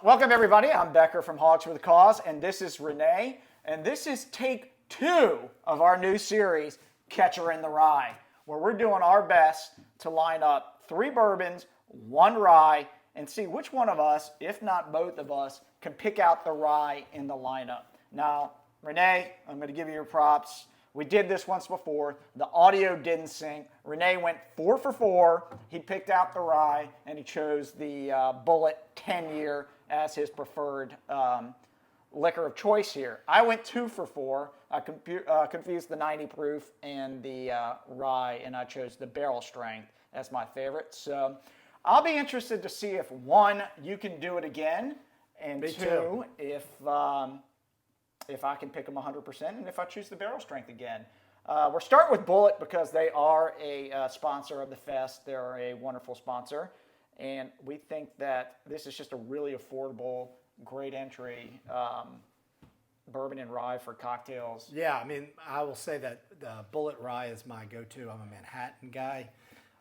Welcome everybody. I'm Becker from Hogs for the Cause, and this is Rene, and this is take 2 of our new series, Catcher in the Rye, where we're doing our best to line up 3 bourbons, 1 rye, and see which one of us, if not both of us, can pick out the rye in the lineup. Now, Rene, I'm going to give you your props. We did this once before. The audio didn't sync. Rene went 4 for 4. He picked out the rye, and he chose the Bulleit 10-year as his preferred liquor of choice here. I went 2 for 4. I confused the 90 proof and the rye, and I chose the barrel strength as my favorite. So I'll be interested to see if, 1, you can do it again, and Me 2, too. if I can pick them 100%, and if I choose the barrel strength again. We're starting with Bulleit because they are a sponsor of the fest. They're a wonderful sponsor, and we think that this is just a really affordable, great entry bourbon and rye for cocktails. Yeah, I mean, I will say that the Bulleit Rye is my go-to. I'm a Manhattan guy.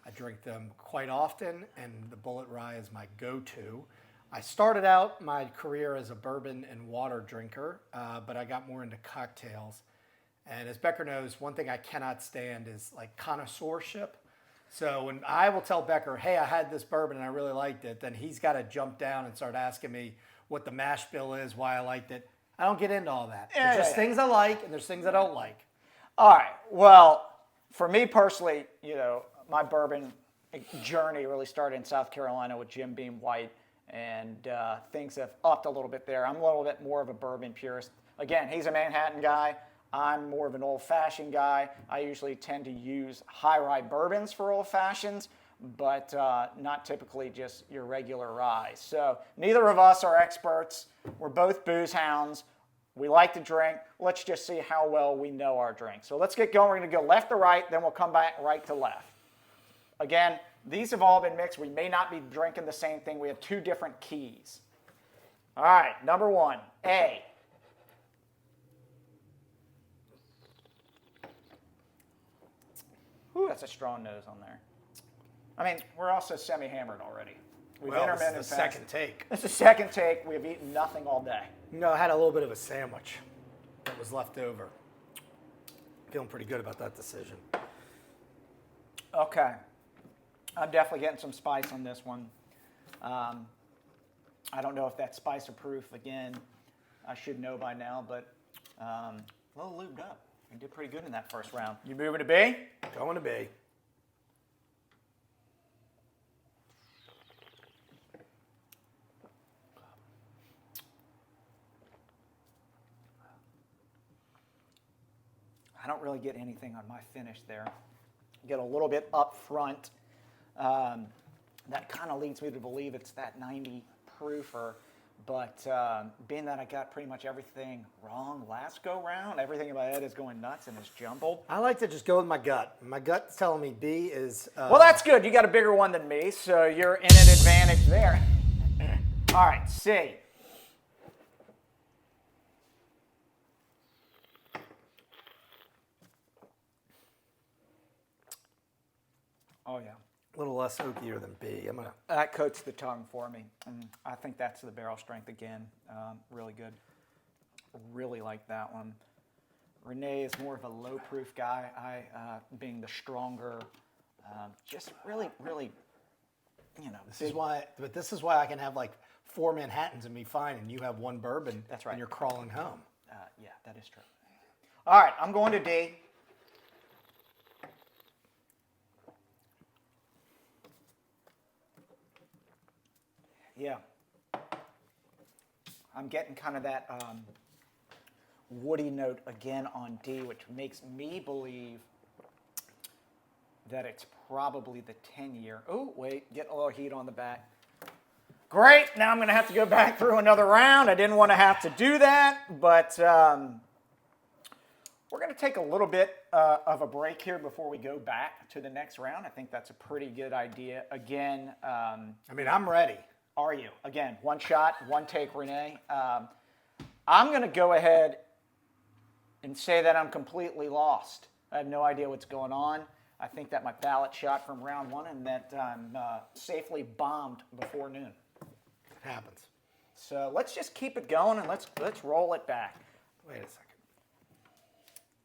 I drink them quite often, and the Bulleit Rye is my go-to. I started out my career as a bourbon and water drinker, but I got more into cocktails. And as Becker knows, one thing I cannot stand is like connoisseurship. So when I will tell Becker, hey, I had this bourbon and I really liked it, then he's got to jump down and start asking me what the mash bill is, why I liked it. I don't get into all that. There's just things I like and there's things I don't like. All right. Well, for me personally, my bourbon journey really started in South Carolina with Jim Beam White. And things have upped a little bit there. I'm a little bit more of a bourbon purist. Again, he's a Manhattan guy. I'm more of an old-fashioned guy. I usually tend to use high rye bourbons for old-fashions, but not typically just your regular rye. So neither of us are experts. We're both booze hounds. We like to drink. Let's just see how well we know our drink. So let's get going. We're going to go left to right, then we'll come back right to left. Again, these have all been mixed. We may not be drinking the same thing. We have 2 different keys. All right, number 1, A. Ooh, that's a strong nose on there. I mean, we're also semi-hammered already. We've intermittent This is the fasted. second take. It's the second take. We have eaten nothing all day. I had a little bit of a sandwich that was left over. Feeling pretty good about that decision. Okay. I'm definitely getting some spice on this one. I don't know if that's spicer proof. Again, I should know by now, but a little lubed up. We did pretty good in that first round. You moving to B? Going to be. I don't really get anything on my finish there. Get a little bit up front. That kind of leads me to believe it's that 90 proofer, but being that I got pretty much everything wrong last go round, everything in my head is going nuts and it's jumbled. I like to just go with my gut. My gut's telling me B is... Well, that's good. You got a bigger one than me, so you're in an advantage there. All right, C. Oh, yeah. A little less oakier than B. That coats the tongue for me. I think that's the barrel strength again. Really good. Really like that one. Rene is more of a low proof guy. I, being the stronger, just really, This is why I can have like 4 Manhattans and be fine, and you have 1 bourbon. That's right. And you're crawling home. Yeah, that is true. All right, I'm going to D. Yeah. I'm getting kind of that woody note again on D, which makes me believe that it's probably the 10-year. Oh, wait, get a little heat on the back. Great, now I'm going to have to go back through another round. I didn't want to have to do that, but we're going to take a little bit of a break here before we go back to the next round. I think that's a pretty good idea. Again, I'm ready. Are you? Again, 1 shot, 1 take, Rene. I'm going to go ahead and say that I'm completely lost. I have no idea what's going on. I think that my ballot shot from round 1 and that I'm safely bombed before noon. It happens. So let's just keep it going and let's roll it back. Wait a second.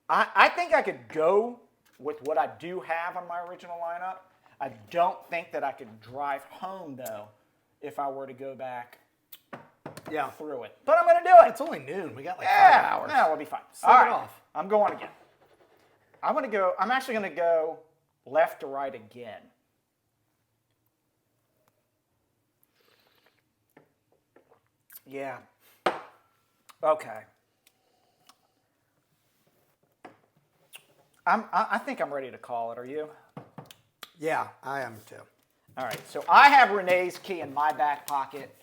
I think I could go with what I do have on my original lineup. I don't think that I could drive home, though, if I were to go back through it. But I'm going to do it. It's only noon. We got like 5 hours. Yeah, we'll be fine. Slip All it right, off. I'm going again. I'm actually going to go left to right again. Yeah. Okay. I think I'm ready to call it. Are you? Yeah, I am too. All right. So I have Renee's key in my back pocket,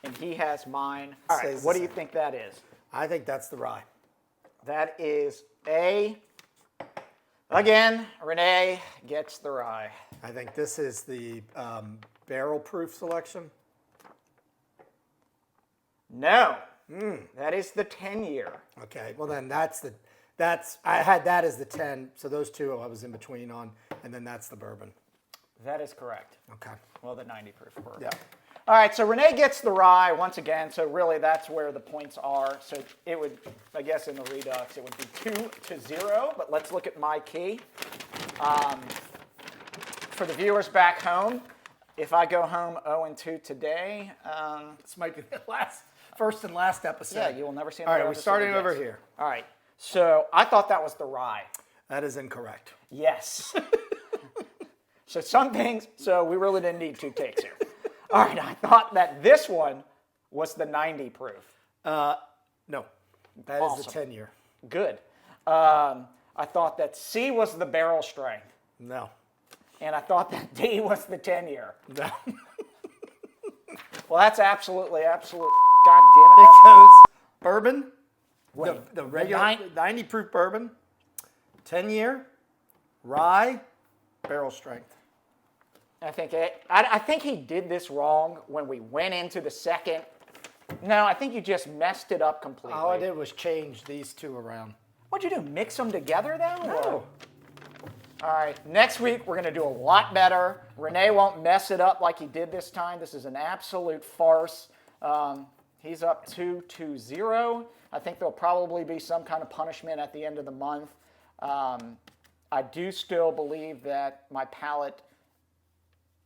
and he has mine. All right. Stays the What do you same. think that is? I think that's the rye. That is again, Renee gets the rye. I think this is the barrel proof selection. No. That is the 10-year. Okay, well then I had that as the 10, so those two I was in between on, and then that's the bourbon. That is correct. Okay. Well, the 90 proof bourbon. Yeah. All right, so Renee gets the rye once again, so really that's where the points are. So it would, I guess in the redux, it would be 2-0, but let's look at my key. For the viewers back home, if I go home 0-2 today, This might be the first and last episode. yeah, you will never see All another right, we're episode starting of over this. here. All right, so I thought that was the rye. That is incorrect. Yes. So some things, so we really didn't need 2 takes here. All right, I thought that this one was the 90 proof. No, that is Awesome. the 10-year. Good. I thought that C was the barrel strength, No. and I thought that D was the 10-year. No. Well, that's absolutely, God damn it. It That's goes bourbon, Wait, the regular 90 proof bourbon, 10-year, rye, barrel strength. I think he did this wrong when we went into the second. No, I think you just messed it up completely. All I did was change these two around. What'd you do? Mix them together, though? No. Or- All right. Next week we're going to do a lot better. Renee won't mess it up like he did this time. This is an absolute farce. He's up 2-0. I think there'll probably be some kind of punishment at the end of the month. I do still believe that my palate.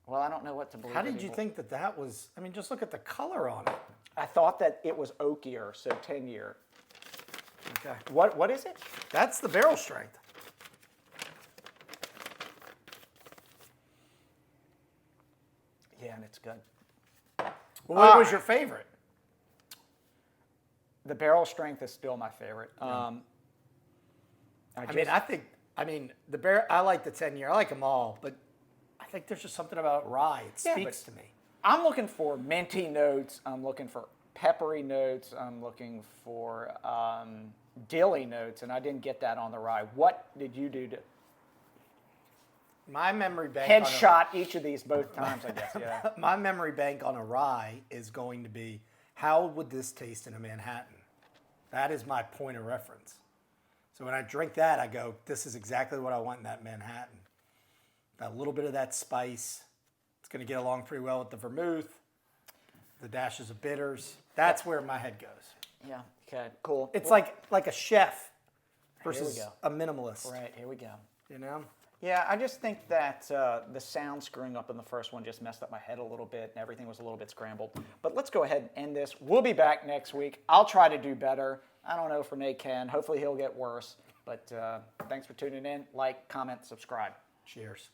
Well, I don't know what to believe. How did you anymore. think that was? I mean, just look at the color on it. I thought that it was oakier, so 10-year. Okay. What is it? That's the barrel strength. Yeah, and it's good. Well, what was your favorite? The barrel strength is still my favorite. I like the 10-year. I like them all, but I think there's just something about rye. It Yeah, speaks to but- me. I'm looking for minty notes. I'm looking for peppery notes. I'm looking for dilly notes, and I didn't get that on the rye. What did you do to My memory bank on headshot each of these both times? I guess. Yeah. my memory bank on a rye is going to be, how would this taste in a Manhattan? That is my point of reference. So when I drink that, I go, this is exactly what I want in that Manhattan. Got a little bit of that spice. It's going to get along pretty well with the vermouth, the dashes of bitters. That's where my head goes. Yeah. Okay. Cool. It's like a chef versus go. a minimalist. Right. Here we go. You know? Yeah, I just think that the sound screwing up in the first one just messed up my head a little bit, and everything was a little bit scrambled. But let's go ahead and end this. We'll be back next week. I'll try to do better. I don't know if Rene can. Hopefully he'll get worse. But thanks for tuning in. Like, comment, subscribe. Cheers.